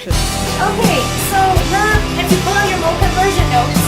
introduction. Okay, so if you pull out your mole conversion notes,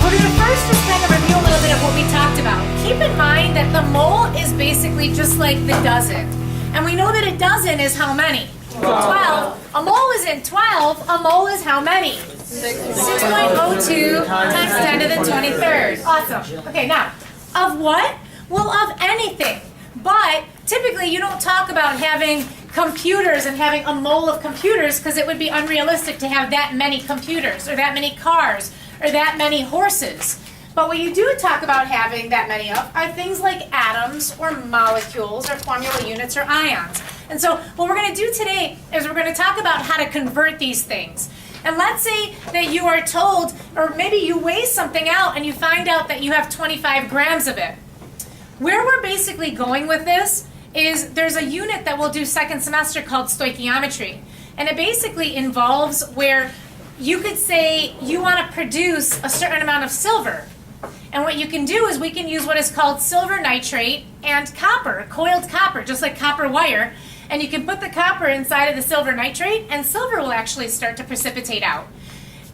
we're going to first just kind of review a little bit of what we talked about. Keep in mind that the mole is basically just like the dozen. And we know that a dozen is how many? 12. A mole is in 12. A mole is how many? 6.02 times 10 to the 23rd. Awesome. Okay, now, of what? Well, of anything. But typically you don't talk about having computers and having a mole of computers because it would be unrealistic to have that many computers or that many cars or that many horses. But what you do talk about having that many of are things like atoms or molecules or formula units or ions. And so what we're going to do today is we're going to talk about how to convert these things. And let's say that you are told, or maybe you weigh something out and you find out that you have 25 grams of it. Where we're basically going with this is there's a unit that we'll do second semester called stoichiometry. And it basically involves where you could say you want to produce a certain amount of silver. And what you can do is we can use what is called silver nitrate and copper, coiled copper, just like copper wire. And you can put the copper inside of the silver nitrate and silver will actually start to precipitate out.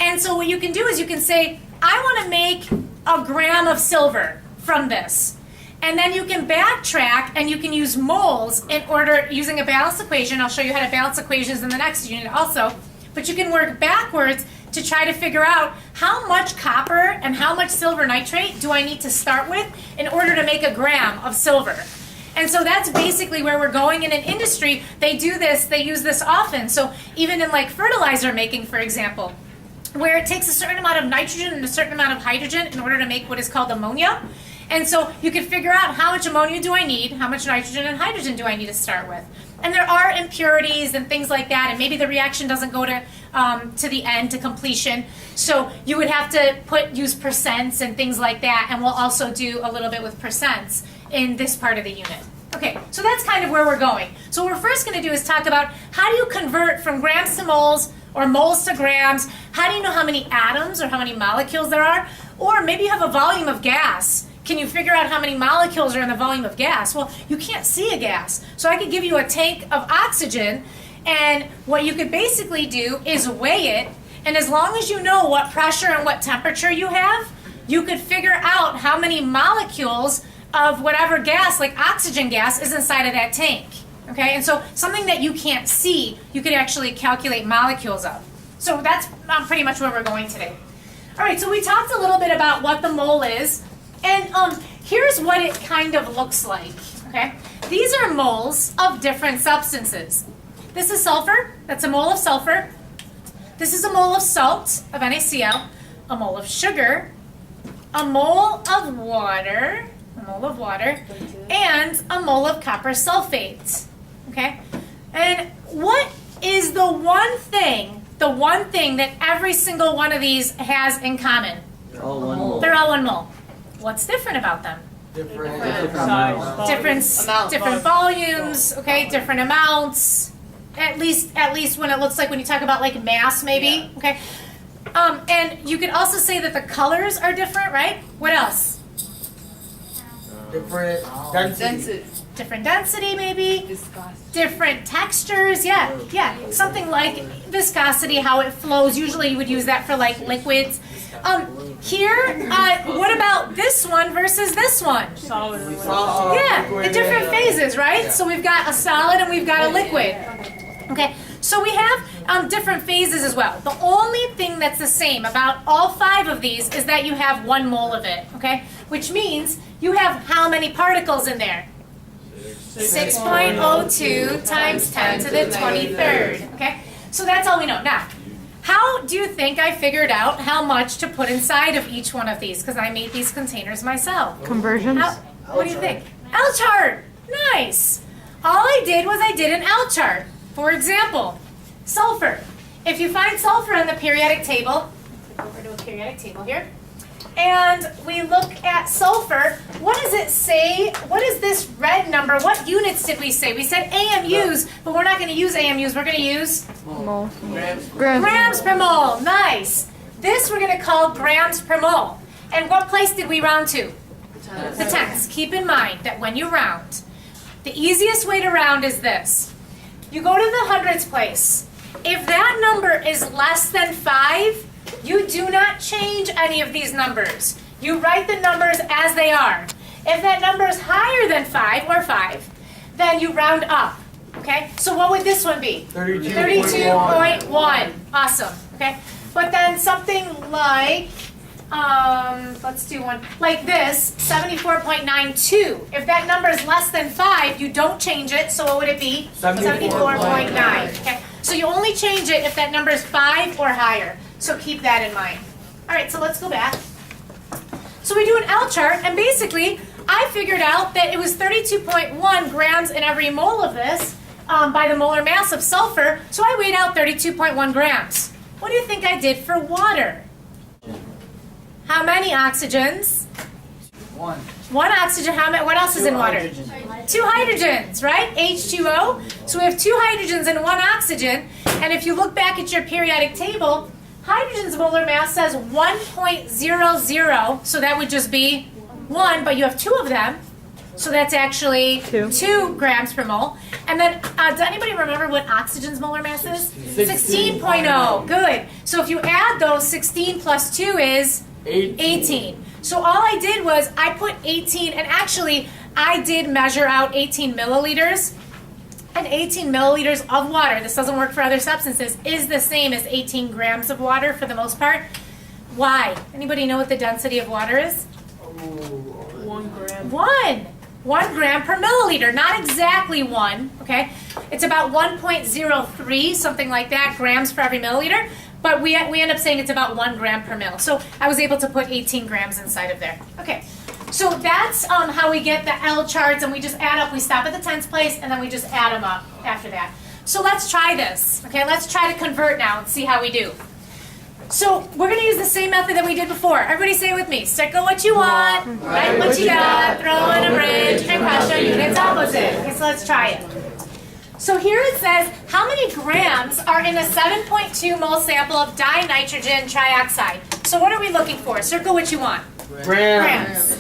And so what you can do is you can say, I want to make a gram of silver from this. And then you can backtrack and you can use moles in order, using a balance equation. I'll show you how to balance equations in the next unit also. But you can work backwards to try to figure out how much copper and how much silver nitrate do I need to start with in order to make a gram of silver. And so that's basically where we're going. In an industry, they do this, they use this often. So even in like fertilizer making, for example, where it takes a certain amount of nitrogen and a certain amount of hydrogen in order to make what is called ammonia. And so you can figure out how much ammonia do I need, how much nitrogen and hydrogen do I need to start with. And there are impurities and things like that, and maybe the reaction doesn't go to the end, to completion. So you would have to use percents and things like that, and we'll also do a little bit with percents in this part of the unit. Okay, so that's kind of where we're going. So what we're first going to do is talk about how do you convert from grams to moles or moles to grams. How do you know how many atoms or how many molecules there are? Or maybe you have a volume of gas. Can you figure out how many molecules are in the volume of gas? Well, you can't see a gas. So I could give you a tank of oxygen, and what you could basically do is weigh it, and as long as you know what pressure and what temperature you have, you could figure out how many molecules of whatever gas, like oxygen gas, is inside of that tank. Okay, and so something that you can't see, you could actually calculate molecules of. So that's pretty much where we're going today. All right, so we talked a little bit about what the mole is. And here's what it kind of looks like, okay? These are moles of different substances. This is sulfur, that's a mole of sulfur. This is a mole of salt, of NaCl, a mole of sugar, a mole of water, and a mole of copper sulfate, okay? And what is the one thing that every single one of these has in common? They're all one mole. They're all one mole. What's different about them? Different Different volumes, okay, different amounts. At least when it looks like when you talk about like mass, maybe, okay. And you could also say that the colors are different, right? What else? Different density. Different density, maybe. Viscosity. Different textures, yeah. Something like viscosity, how it flows. Usually you would use that for like liquids. Here, what about this one versus this one? Solid. Yeah, the different phases, right? So we've got a solid and we've got a liquid. Okay, so we have different phases as well. The only thing that's the same about all 5 of these is that you have 1 mole of it, okay? Which means you have how many particles in there? 6.02 times 10 to the 23rd, okay? So that's all we know. Now, how do you think I figured out how much to put inside of each one of these? Because I made these containers myself. Conversions? What do you think? L chart. Nice. All I did was I did an L chart. For example, sulfur. If you find sulfur on the periodic table, go over to a periodic table here, and we look at sulfur, what does it say? What is this red number? What units did we say? We said AMUs, but we're not going to use AMUs. We're going to use Mole. grams per mole. Nice. This we're going to call grams per mole. And what place did we round to? The tenths. Keep in mind that when you round, the easiest way to round is this. You go to the hundredths place. If that number is less than 5, you do not change any of these numbers. You write the numbers as they are. If that number is higher than 5 or 5, then you round up. Okay? So what would this one be? 32.1. Awesome. Okay? But then something like, let's do one like this, 74.92. If that number is less than 5, you don't change it. So what would it be? 74.9. Okay? So you only change it if that number is 5 or higher. So keep that in mind. All right, so let's go back. So we do an L chart, and basically, I figured out that it was 32.1 grams in every mole of this by the molar mass of sulfur, so I weighed out 32.1 grams. What do you think I did for water? How many oxygens? One. One oxygen. How many? What else is in water? Hydrogen. 2 hydrogens, right? H2O. So we have 2 hydrogens and 1 oxygen, and if you look back at your periodic table, hydrogen's molar mass says 1.00, so that would just be 1, but you have 2 of them, so that's actually 2 grams per mole. And then, does anybody remember what oxygen's molar mass is? 16.0. Good. So if you add those, 16 plus 2 is 18. So all I did was I put 18, and actually I did measure out 18 milliliters. And 18 milliliters of water, this doesn't work for other substances, is the same as 18 grams of water for the most part. Why? Anybody know what the density of water is? 1 gram. 1 gram per milliliter, not exactly 1, okay? It's about 1.03, something like that, grams per every milliliter, but we end up saying it's about 1 gram per mil. So I was able to put 18 grams inside of there. Okay, so that's how we get the L charts, and we just add up, we stop at the tens place, and then we just add them up after that. So let's try this, okay? Let's try to convert now and see how we do. So we're going to use the same method that we did before. Everybody say it with me. Circle what you want, write what you got, throw in a bridge, and question units opposite. Okay, so let's try it. So here it says, how many grams are in a 7.2 mole sample of dinitrogen trioxide? So what are we looking for? Circle what you want. Grams.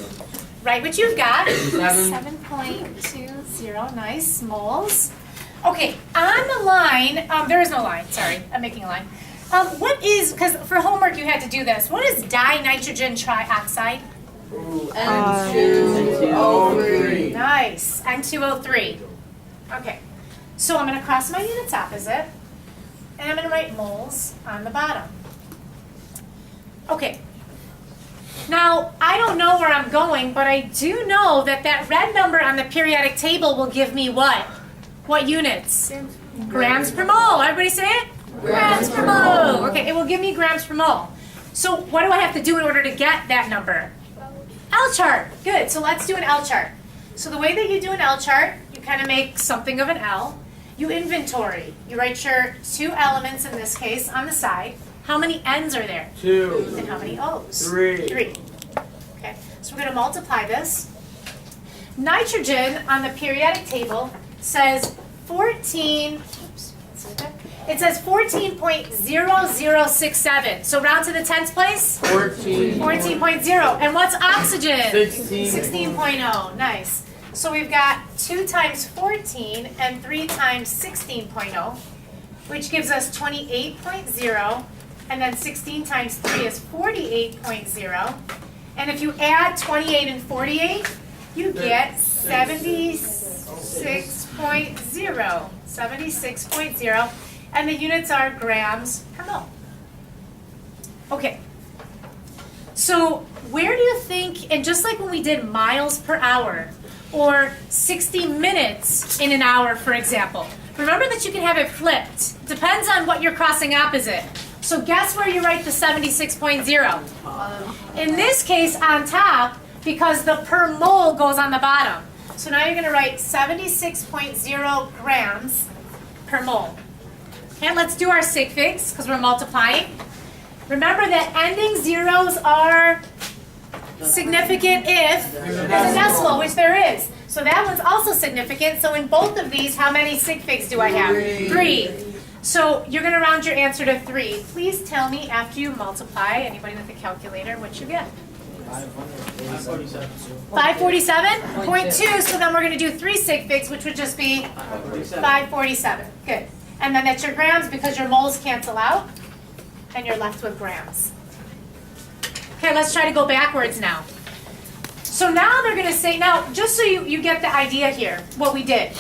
Write what you've got. 7.20, nice, moles. Okay, on the line, there is no line, sorry, I'm making a line. What is, because for homework you had to do this, what is dinitrogen trioxide? N2O3. Nice, N2O3. Okay, so I'm going to cross my units opposite, and I'm going to write moles on the bottom. Okay, now I don't know where I'm going, but I do know that that red number on the periodic table will give me what? What units? Grams per mole. Everybody say it? Grams per mole. Okay, it will give me grams per mole. So what do I have to do in order to get that number? L chart. Good. So let's do an L chart. So the way that you do an L chart, you kind of make something of an L. You inventory. You write your 2 elements in this case on the side. How many N's are there? 2. And how many O's? 3. 3. Okay. So we're going to multiply this. Nitrogen on the periodic table says 14. Oops. It says 14.0067. So round to the tens place? 14.0. And what's oxygen? 16.0. Nice. So we've got 2 times 14 and 3 times 16.0, which gives us 28.0. And then 16 times 3 is 48.0. And if you add 28 and 48, you get 76.0. 76.0. And the units are grams per mole. Okay. So where do you think, and just like when we did miles per hour, or 60 minutes in an hour, for example, remember that you can have it flipped. Depends on what you're crossing opposite. So guess where you write the 76.0? In this case, on top, because the per mole goes on the bottom. So now you're going to write 76.0 grams per mole. Okay, let's do our sig figs because we're multiplying. Remember that ending zeros are significant if there's a decimal, which there is. So that one's also significant. So in both of these, how many sig figs do I have? 3. So you're going to round your answer to 3. Please tell me after you multiply, anybody with a calculator, what you get. 547.2. So then we're going to do 3 sig figs, which would just be 547. Good. And then that's your grams because your moles cancel out, and you're left with grams. Okay, let's try to go backwards now. So now they're going to say, now, just so you get the idea here, what we did.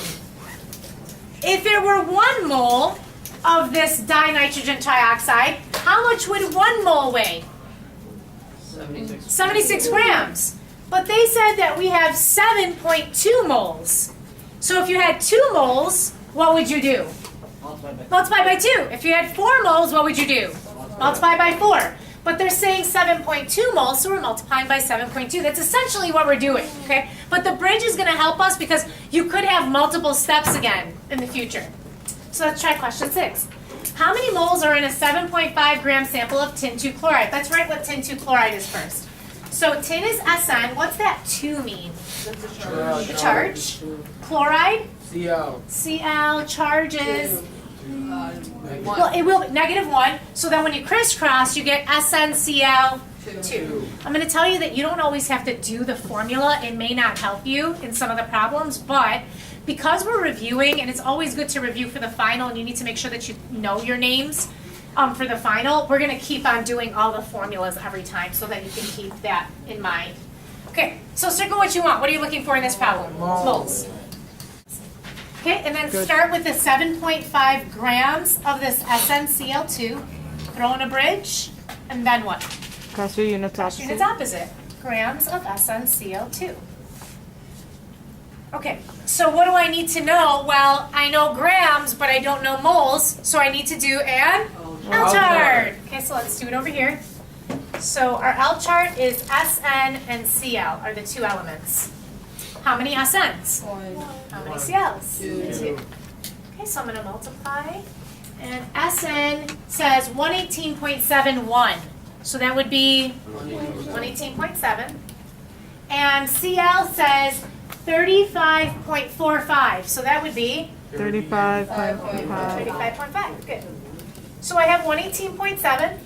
If there were 1 mole of this dinitrogen trioxide, how much would 1 mole weigh? 76 grams. But they said that we have 7.2 moles. So if you had 2 moles, what would you do? Multiply by 2. If you had 4 moles, what would you do? Multiply by 4. But they're saying 7.2 moles, so we're multiplying by 7.2. That's essentially what we're doing, okay? But the bridge is going to help us because you could have multiple steps again in the future. So let's try question 6. How many moles are in a 7.5 gram sample of tin 2 chloride? Let's write what tin 2 chloride is first. So tin is SN. What's that 2 mean? The charge. Chloride? CL. CL charges. Well, it will be -1. So then when you crisscross, you get SnCl2. I'm going to tell you that you don't always have to do the formula. It may not help you in some of the problems, but because we're reviewing, and it's always good to review for the final, and you need to make sure that you know your names for the final, we're going to keep on doing all the formulas every time so that you can keep that in mind. Okay, so circle what you want. What are you looking for in this problem? Moles. Okay, and then start with the 7.5 grams of this SnCl2. Throw in a bridge, and then what? Cross your units Cross opposite. units opposite. Grams of SnCl2. Okay, so what do I need to know? Well, I know grams, but I don't know moles, so I need to do an L chart. Okay, so let's do it over here. So our L chart is Sn and Cl are the 2 elements. How many SNs? 1. How many CLs? 2. Okay, so I'm going to multiply. And Sn says 118.71. So that would be 118.7. And Cl says 35.45. So that would be 35.5. 35.5. Good. So I have 118.7.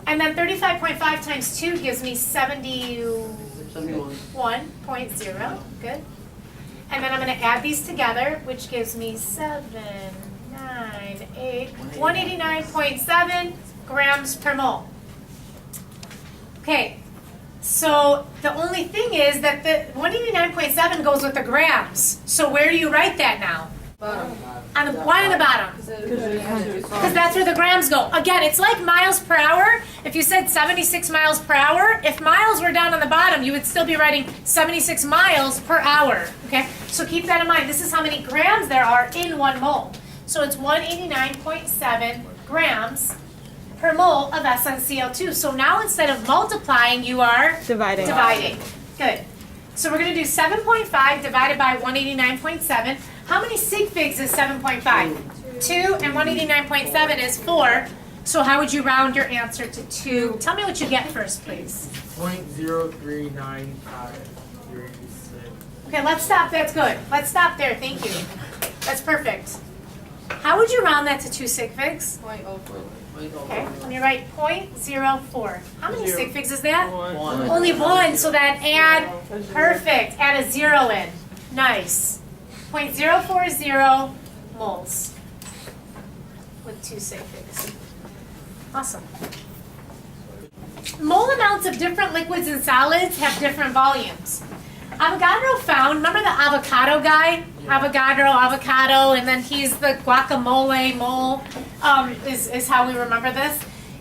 And then 35.5 times 2 gives me 71.0. Good. And then I'm going to add these together, which gives me 189.7 grams per mole. Okay, so the only thing is that the 189.7 goes with the grams. So where do you write that now? Why on the bottom? Because that's where the grams go. Again, it's like miles per hour. If you said 76 miles per hour, if miles were down on the bottom, you would still be writing 76 miles per hour. Okay, so keep that in mind. This is how many grams there are in 1 mole. So it's 189.7 grams per mole of SnCl2. So now instead of multiplying, you are dividing. Good. So we're going to do 7.5 divided by 189.7. How many sig figs is 7.5? 2, and 189.7 is 4. So how would you round your answer to 2? Tell me what you get first, please. 0.039536. Okay, let's stop. That's good. Let's stop there. Thank you. That's perfect. How would you round that to 2 sig figs? 0.04. Okay, let me write 0.04. How many sig figs is that? 1. Only 1, so then add, perfect, add a 0 in. Nice. 0.040 moles with 2 sig figs. Awesome. Mole amounts of different liquids and solids have different volumes. Avogadro found, remember the avocado guy? Avocado, and then he's the guacamole mole, is how we remember this.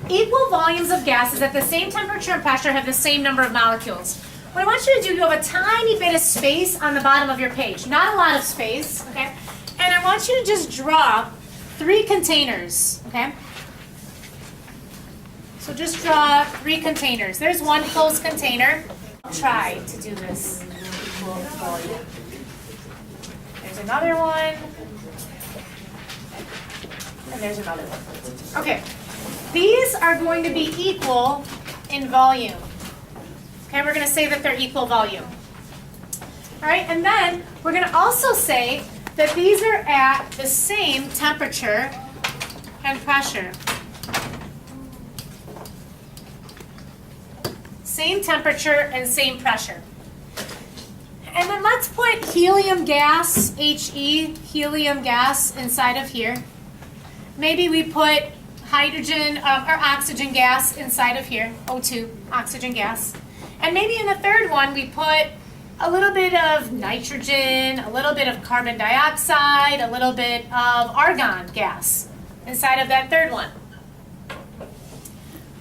Equal volumes of gases at the same temperature and pressure have the same number of molecules. What I want you to do, you have a tiny bit of space on the bottom of your page. Not a lot of space, okay? And I want you to just draw 3 containers, okay? So just draw 3 containers. There's one closed container. I'll try to do this equal volume. There's another one. And there's another one. Okay. These are going to be equal in volume. Okay, we're going to say that they're equal volume. All right, and then we're going to also say that these are at the same temperature and pressure. Same temperature and same pressure. And then let's put helium gas, He, helium gas, inside of here. maybe we put hydrogen or oxygen gas inside of here, O2, oxygen gas. And maybe in the third one we put a little bit of nitrogen, a little bit of carbon dioxide, a little bit of argon gas inside of that third one.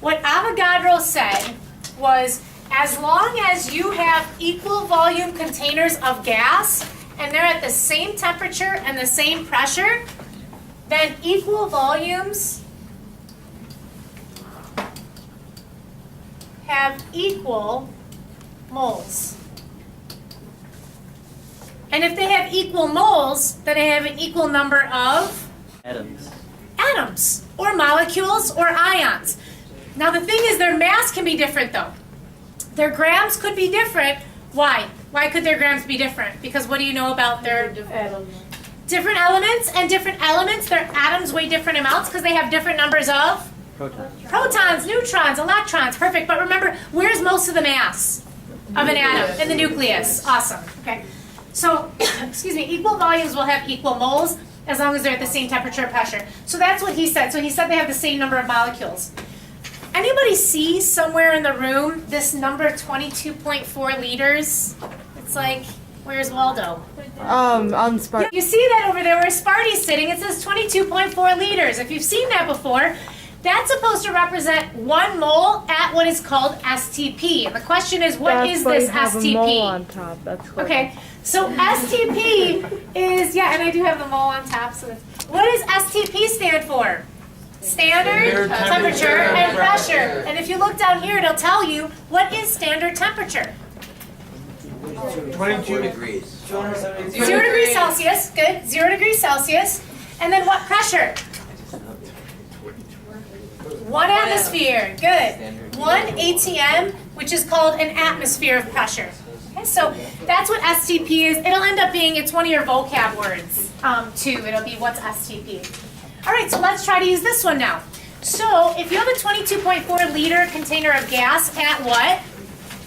What Avogadro said was, as long as you have equal volume containers of gas and they're at the same temperature and the same pressure, then equal volumes have equal moles. And if they have equal moles, then they have an equal number of atoms, or molecules, or ions. Now the thing is, their mass can be different though. Their grams could be different. Why? Why could their grams be different? Because what do you know about their different elements? And different elements, their atoms weigh different amounts because they have different numbers of protons, neutrons, electrons. Perfect. But remember, where's most of the mass of an atom? In the nucleus. Awesome. Okay. So, excuse me, equal volumes will have equal moles as long as they're at the same temperature and pressure. So that's what he said. So he said they have the same number of molecules. Anybody see somewhere in the room this number 22.4 liters? It's like, where's Waldo? On Spark. You see that over there where Sparty's sitting? It says 22.4 liters. If you've seen that before, that's supposed to represent 1 mole at what is called STP. And the question is, what is this STP? A mole on top. That's cool. Okay, so STP is, yeah, and I do have the mole on top. So what does STP stand for? Standard temperature and pressure. And if you look down here, it'll tell you what is standard temperature. 22 degrees. 0 degrees Celsius, good, 0 degrees Celsius. And then what pressure? 1 atmosphere, good. 1 ATM, which is called an atmosphere of pressure. Okay, so that's what STP is. It'll end up being, it's one of your vocab words, too. It'll be what's STP. All right, so let's try to use this one now. So if you have a 22.4 liter container of gas at what?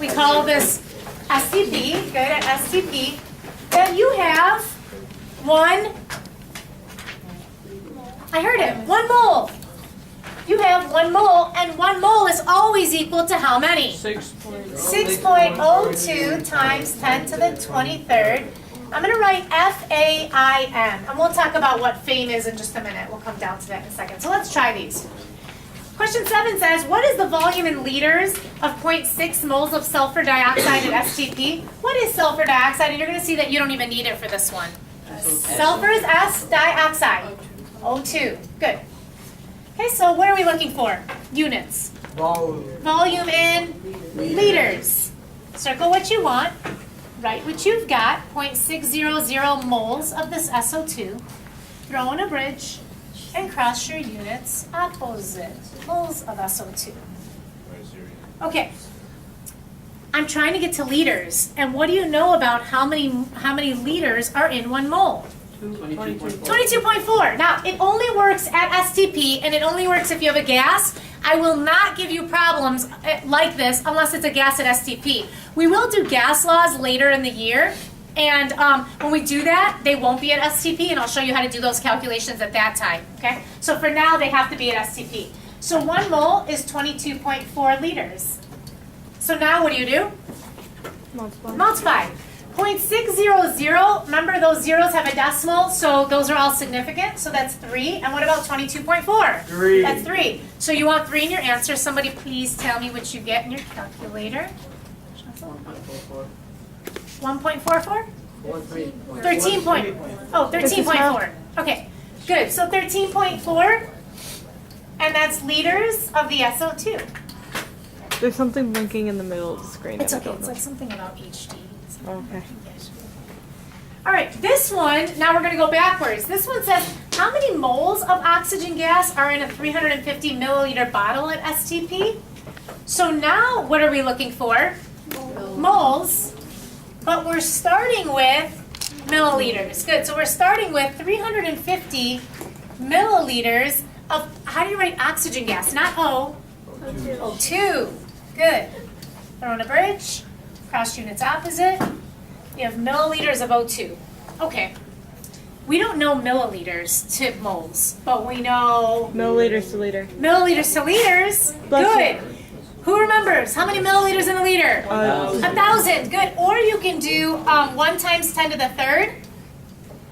We call this STP, good, at STP. Then you have 1 mole. You have 1 mole, and 1 mole is always equal to how many? 6.02 times 10 to the 23rd. I'm going to write FAIM, and we'll talk about what FAIM is in just a minute. We'll come down to that in a second. So let's try these. Question 7 says, what is the volume in liters of 0.6 moles of sulfur dioxide at STP? What is sulfur dioxide? And you're going to see that you don't even need it for this one. Sulfur is S, dioxide. O2. Good. Okay, so what are we looking for? Units. Volume in liters. Circle what you want. Write what you've got. 0.600 moles of this SO2. Throw in a bridge and cross your units opposite. Moles of SO2. Okay. I'm trying to get to liters. And what do you know about how many liters are in 1 mole? 22.4. Now, it only works at STP, and it only works if you have a gas. I will not give you problems like this unless it's a gas at STP. We will do gas laws later in the year, and when we do that, they won't be at STP, and I'll show you how to do those calculations at that time, okay? So for now, they have to be at STP. So 1 mole is 22.4 liters. So now what do? Multiply. 0.600, remember those zeros have a decimal, so those are all significant, so that's 3. And what about 22.4? 3. That's 3. So you want 3 in your answer. Somebody please tell me what you get in your calculator. 1.44? 13.4. Okay, good. So 13.4, and that's liters of the SO2. There's something blinking in the middle of the screen. It's okay. It's like something about HD. Okay. All right, this one, now we're going to go backwards. This one says, how many moles of oxygen gas are in a 350 milliliter bottle at STP? So now, what are we looking for? Moles. But we're starting with milliliters. Good, so we're starting with 350 milliliters of, how do you write oxygen gas? Not O. O2. Good. Throw in a bridge. Cross units opposite. You have milliliters of O2. Okay. We don't know milliliters to moles, but we know Milliliters to liter. milliliters to liters. Bless Good. Who remembers? How many milliliters in a liter? 1,000. Good. Or you can do 1 times 10 to the third.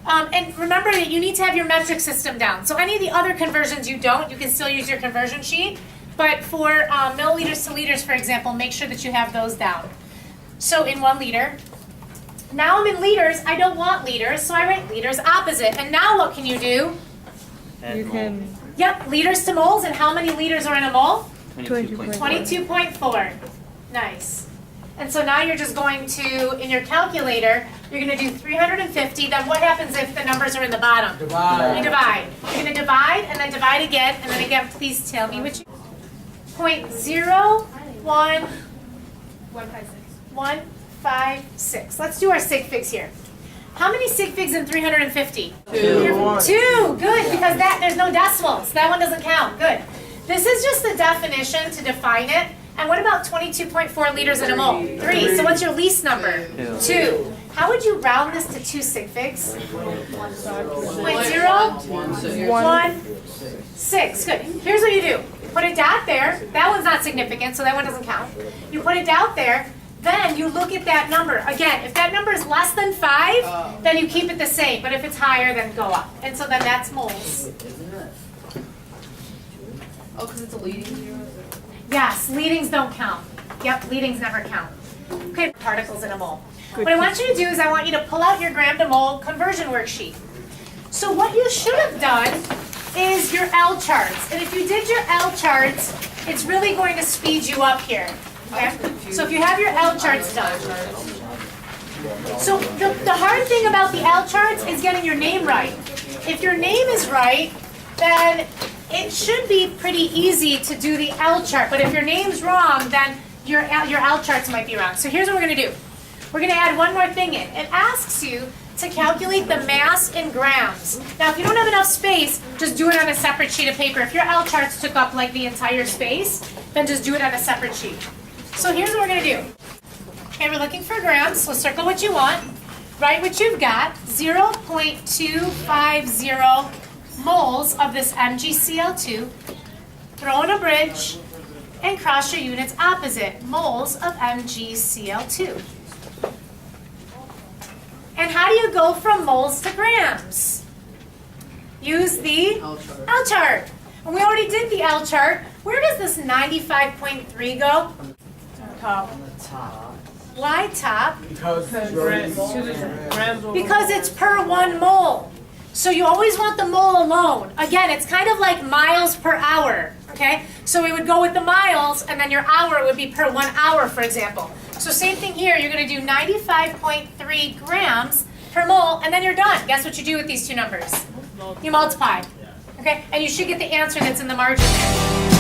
And remember that you need to have your metric system down. So any of the other conversions you don't, you can still use your conversion sheet. But for milliliters to liters, for example, make sure that you have those down. So in 1 liter. Now I'm in liters. I don't want liters, so I write liters opposite. And now what can you do? You can. Yep, liters to moles. And how many liters are in a mole? 22.4. 22.4. Nice. And so now you're just going to, in your calculator, you're going to do 350. Then what happens if the numbers are in the bottom? Divide. You divide. You're going to divide and then divide again. And then again, please tell me which. 0.0156. Let's do our sig figs here. How many sig figs in 350? 2. 2. Good, because there's no decimals. That one doesn't count. Good. This is just the definition to define it. And what about 22.4 liters in a mole? 3. So what's your least number? 2. How would you round this to 2 sig figs? 0.0116. Good. Here's what you do. Put a dot there. That one's not significant, so that one doesn't count. You put a dot there. Then you look at that number. Again, if that number is less than 5, then you keep it the same. But if it's higher, then go up. And so then that's moles. Oh, because it's a leading zero? Yes, leadings don't count. Yep, leadings never count. Okay, particles in a mole. What I want you to do is I want you to pull out your gram to mole conversion worksheet. So what you should have done is your L charts. And if you did your L charts, it's really going to speed you up here. Okay? So if you have your L charts done. So the hard thing about the L charts is getting your name right. If your name is right, then it should be pretty easy to do the L chart. But if your name's wrong, then your L charts might be wrong. So here's what we're going to do. We're going to add one more thing in. It asks you to calculate the mass in grams. Now, if you don't have enough space, just do it on a separate sheet of paper. If your L charts took up like the entire space, then just do it on a separate sheet. So here's what we're going to do. Okay, we're looking for grams, so circle what you want. Write what you've got, 0.250 moles of this MgCl2. Throw in a bridge and cross your units opposite, moles of MgCl2. And how do you go from moles to grams? Use the L chart. And we already did the L chart. Where does this 95.3 go? Top. Why top? Because Because it's per 1 mole. So you always want the mole alone. Again, it's kind of like miles per hour, okay? So we would go with the miles, and then your hour would be per 1 hour, for example. So same thing here, you're going to do 95.3 grams per mole, and then you're done. Guess what you do with these two numbers? You multiply, okay? And you should get the answer that's in the margin there.